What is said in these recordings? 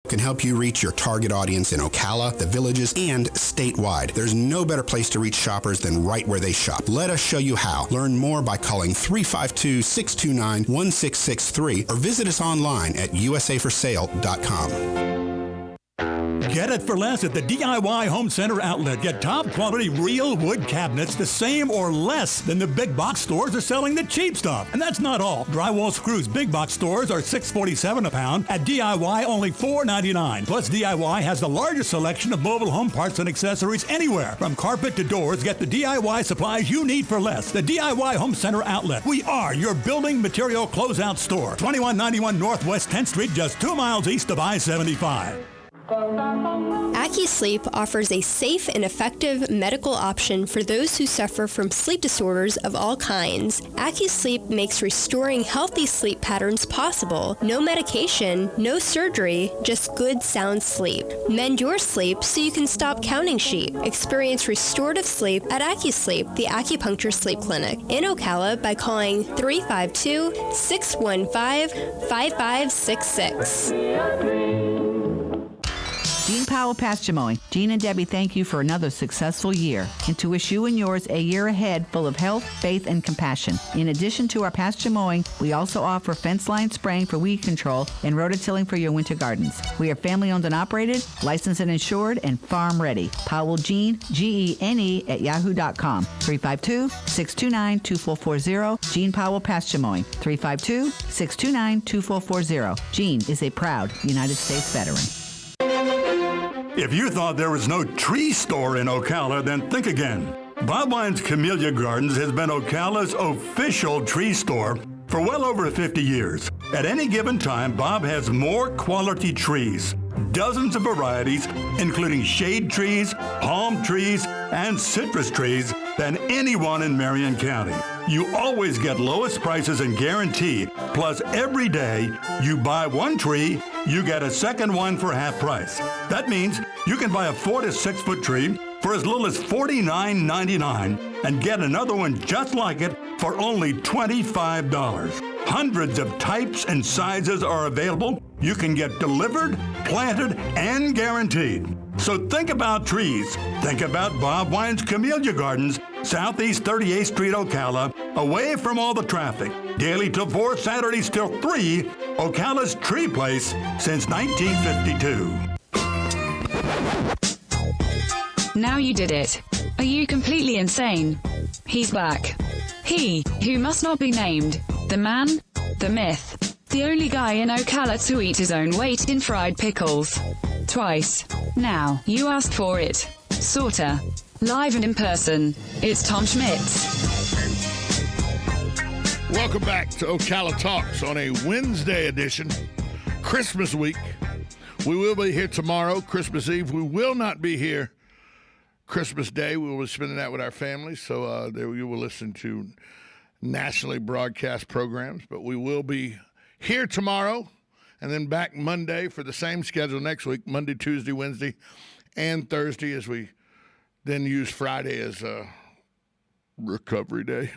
can help you reach your target audience in Ocala, the Villages, and statewide. There's no better place to reach shoppers than right where they shop. Let us show you how. Learn more by calling 352-629-1663 or visit us online at usaforsale.com. Get it for less at the DIY Home Center outlet. Get top quality real wood cabinets the same or less than the big box stores are selling the cheap stuff. And that's not all. Drywall screws big box stores are $6.47 a pound. At DIY, only $4.99. Plus, DIY has the largest selection of mobile home parts and accessories anywhere. From carpet to doors, get the DIY supplies you need for less. The DIY Home Center outlet. We are your building material closeout store. 2191 Northwest 10th Street, just 2 miles east of I-75. AcuSleep offers a safe and effective medical option for those who suffer from sleep disorders of all kinds. AcuSleep makes restoring healthy sleep patterns possible. No medication, no surgery, just good sound sleep. Mend your sleep so you can stop counting sheep. Experience restorative sleep at AcuSleep, the acupuncture sleep clinic in Ocala by calling 352-615-5566. Gene Powell Pasture Mowing. Gene and Debbie thank you for another successful year and to wish you and yours a year ahead full of health, faith, and compassion. In addition to our pasture mowing, we also offer fence line spraying for weed control and rototilling for your winter gardens. We are family owned and operated, licensed and insured, and farm ready. Powell Gene, Gene at yahoo.com. 352-629-2440. Gene Powell Pasture Mowing. 352-629-2440. Gene is a proud United States veteran. If you thought there was no tree store in Ocala, then think again. Bob Wine's Camellia Gardens has been Ocala's official tree store for well over 50 years. At any given time, Bob has more quality trees, dozens of varieties, including shade trees, palm trees, and citrus trees, than anyone in Marion County. You always get lowest prices and guarantee. Plus, every day you buy one tree, you get a second one for half price. That means you can buy a 4 to 6 foot tree for as little as $49.99 and get another one just like it for only $25. Hundreds of types and sizes are available. You can get delivered, planted, and guaranteed. So think about trees. Think about Bob Wine's Camellia Gardens, Southeast 38th Street, Ocala, away from all the traffic. Daily till 4, Saturdays till 3, Ocala's Tree Place since 1952. Now you did it. Are you completely insane? He's back. He, who must not be named. The man, the myth. The only guy in Ocala to eat his own weight in fried pickles. Twice. Now, you asked for it. Sorta. Live and in person. It's Tom Schmitz. Welcome back to Ocala Talks on a Wednesday edition, Christmas week. We will be here tomorrow, Christmas Eve. We will not be here Christmas Day. We will be spending that with our families, so there you will listen to nationally broadcast programs. But we will be here tomorrow and then back Monday for the same schedule next week, Monday, Tuesday, Wednesday, and Thursday, as we then use Friday as a recovery day.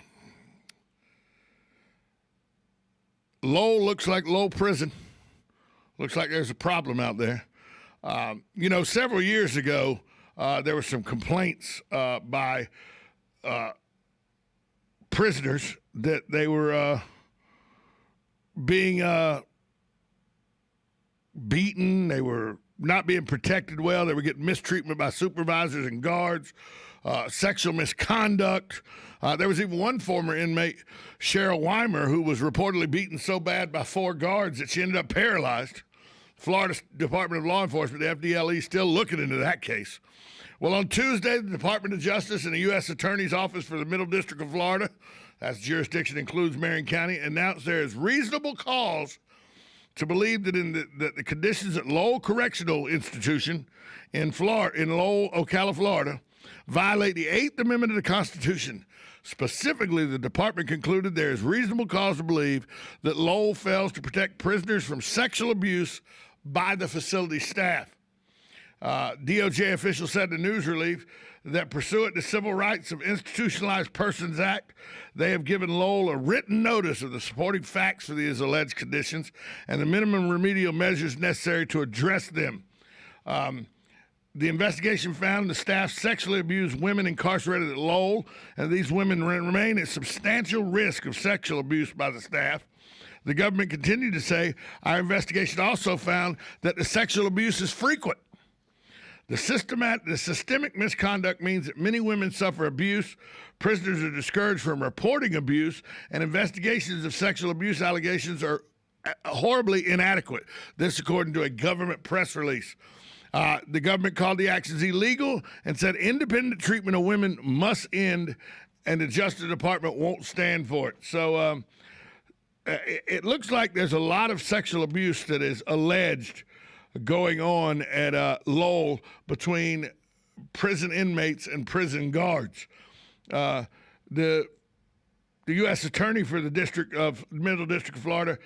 Lowell looks like Lowell Prison. Looks like there's a problem out there. Several years ago, there were some complaints by prisoners that they were being beaten. They were not being protected well. They were getting mistreatment by supervisors and guards, sexual misconduct. There was even one former inmate, Cheryl Weimer, who was reportedly beaten so bad by 4 guards that she ended up paralyzed. Florida Department of Law Enforcement, the FDLE, still looking into that case. Well, on Tuesday, the Department of Justice and the U.S. Attorney's Office for the Middle District of Florida, that's jurisdiction includes Marion County, announced there is reasonable cause to believe that that the conditions at Lowell Correctional Institution in Lowell, Ocala, Florida, violate the 8th Amendment of the Constitution. Specifically, the department concluded there is reasonable cause to believe that Lowell fails to protect prisoners from sexual abuse by the facility staff. DOJ officials said in the news release that pursuant to Civil Rights of Institutionalized Persons Act, they have given Lowell a written notice of the supporting facts for these alleged conditions and the minimum remedial measures necessary to address them. The investigation found the staff sexually abused women incarcerated at Lowell, and these women remain at substantial risk of sexual abuse by the staff. The government continued to say, our investigation also found that the sexual abuse is frequent. The systemic misconduct means that many women suffer abuse, prisoners are discouraged from reporting abuse, and investigations of sexual abuse allegations are horribly inadequate. This according to a government press release. The government called the actions illegal and said independent treatment of women must end, and the Justice Department won't stand for it. So it looks like there's a lot of sexual abuse that is alleged going on at Lowell between prison inmates and prison guards. The U.S. Attorney for the Middle District of Florida,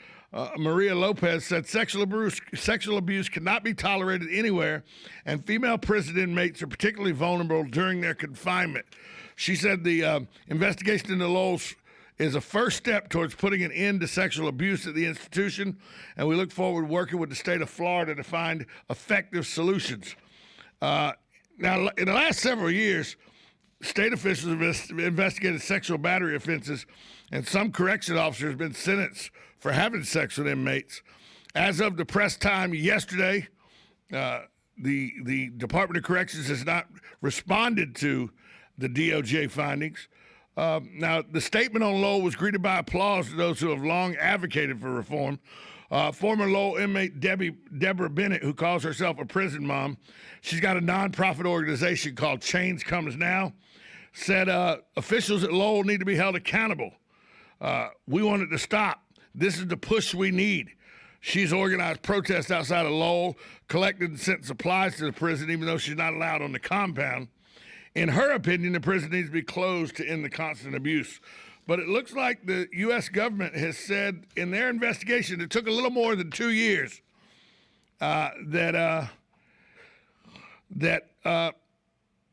Maria Lopez, said sexual abuse cannot be tolerated anywhere, and female prison inmates are particularly vulnerable during their confinement. She said the investigation into Lowell is a first step towards putting an end to sexual abuse at the institution, and we look forward to working with the state of Florida to find effective solutions. Now, in the last several years, state officials have investigated sexual battery offenses, and some correction officers have been sentenced for having sex with inmates. As of the press time yesterday, the Department of Corrections has not responded to the DOJ findings. Now, the statement on Lowell was greeted by applause to those who have long advocated for reform. Former Lowell inmate Deborah Bennett, who calls herself a prison mom, she's got a nonprofit organization called Change Comes Now, said officials at Lowell need to be held accountable. We want it to stop. This is the push we need. She's organized protests outside of Lowell, collected and sent supplies to the prison, even though she's not allowed on the compound. In her opinion, the prison needs to be closed to end the constant abuse. But it looks like the U.S. government has said in their investigation, it took a little more than 2 years, that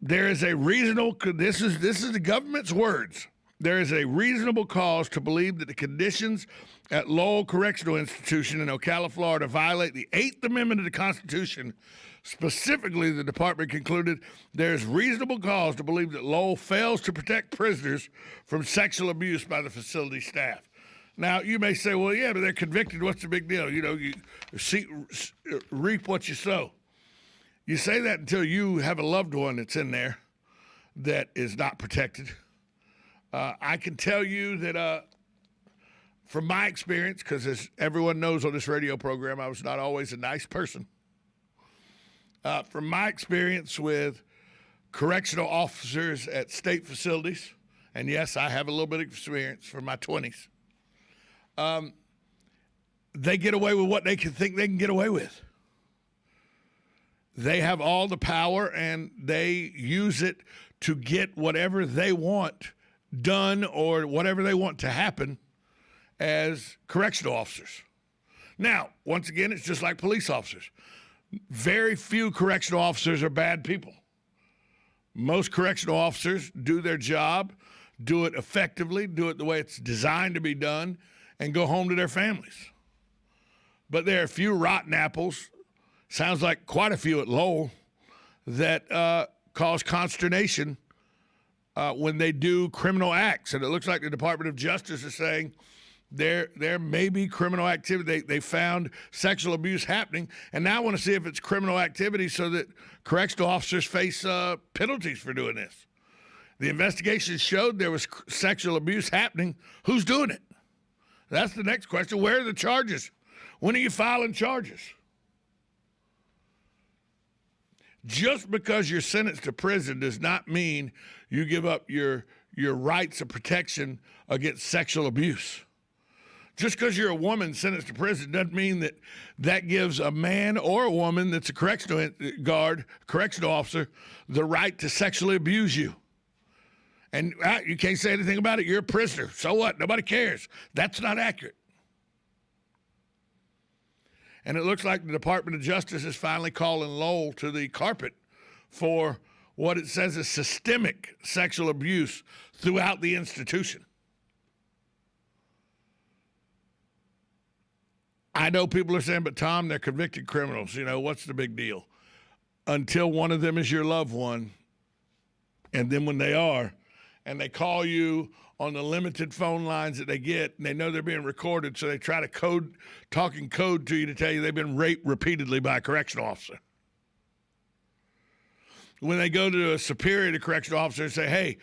there is a reasonable, this is the government's words, there is a reasonable cause to believe that the conditions at Lowell Correctional Institution in Ocala, Florida violate the 8th Amendment of the Constitution. Specifically, the department concluded there's reasonable cause to believe that Lowell fails to protect prisoners from sexual abuse by the facility staff. Now, you may say, well, yeah, but they're convicted. What's the big deal? You know, you reap what you sow. You say that until you have a loved one that's in there that is not protected. I can tell you that from my experience, because as everyone knows on this radio program, I was not always a nice person. From my experience with correctional officers at state facilities, and yes, I have a little bit of experience from my 20s, they get away with what they think they can get away with. They have all the power, and they use it to get whatever they want done or whatever they want to happen as correctional officers. Now, once again, it's just like police officers. Very few correctional officers are bad people. Most correctional officers do their job, do it effectively, do it the way it's designed to be done, and go home to their families. But there are a few rotten apples, sounds like quite a few at Lowell, that cause consternation when they do criminal acts. And it looks like the Department of Justice is saying there may be criminal activity. They found sexual abuse happening, and now I want to see if it's criminal activity so that correctional officers face penalties for doing this. The investigation showed there was sexual abuse happening. Who's doing it? That's the next question. Where are the charges? When are you filing charges? Just because you're sentenced to prison does not mean you give up your rights of protection against sexual abuse. Just because you're a woman sentenced to prison doesn't mean that gives a man or a woman that's a correctional guard, correctional officer, the right to sexually abuse you. And you can't say anything about it. You're a prisoner. So what? Nobody cares. That's not accurate. And it looks like the Department of Justice is finally calling Lowell to the carpet for what it says is systemic sexual abuse throughout the institution. I know people are saying, but Tom, they're convicted criminals. You know, what's the big deal? Until one of them is your loved one, and then when they are, and they call you on the limited phone lines that they get, and they know they're being recorded, so they try to talk in code to you to tell you they've been raped repeatedly by a correctional officer. When they go to a superior to correctional officer and say, hey,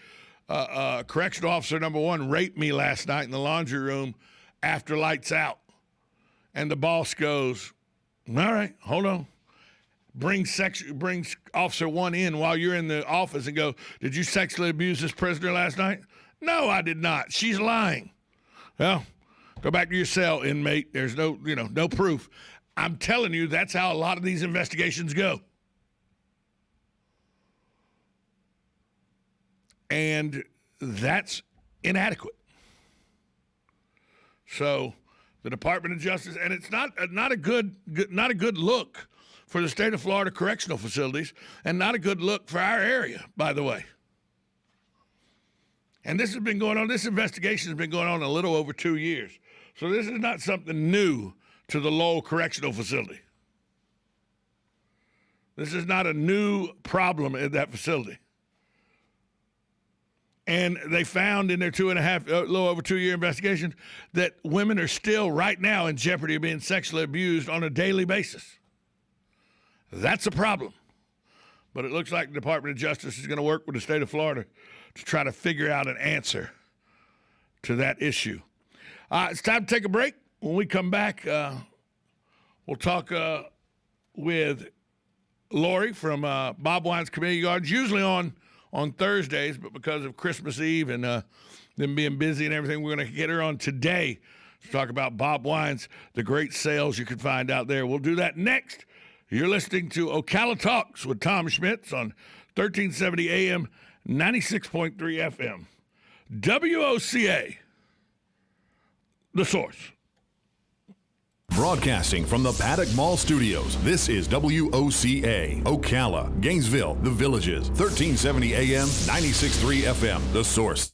correctional officer number one raped me last night in the laundry room after lights out. And the boss goes, all right, hold on. Brings officer one in while you're in the office and go, did you sexually abuse this prisoner last night? No, I did not. She's lying. Well, go back to your cell, inmate. There's no proof. I'm telling you, that's how a lot of these investigations go. And that's inadequate. So the Department of Justice, and it's not a good look for the state of Florida correctional facilities, and not a good look for our area, by the way. And this has been going on. This investigation has been going on a little over 2 years. So this is not something new to the Lowell Correctional Facility. This is not a new problem at that facility. And they found in their little over 2 year investigation that women are still right now in jeopardy of being sexually abused on a daily basis. That's a problem. But it looks like the Department of Justice is going to work with the state of Florida to try to figure out an answer to that issue. It's time to take a break. When we come back, we'll talk with Lori from Bob Wine's Camellia Gardens, usually on Thursdays, but because of Christmas Eve and them being busy and everything, we're going to get her on today to talk about Bob Wine's, the great sales you can find out there. We'll do that next. You're listening to Ocala Talks with Tom Schmitz on 1370 AM, 96.3 FM. WOCA, the source. Broadcasting from the Paddock Mall Studios, this is WOCA, Ocala, Gainesville, The Villages, 1370 AM, 96.3 FM, The Source.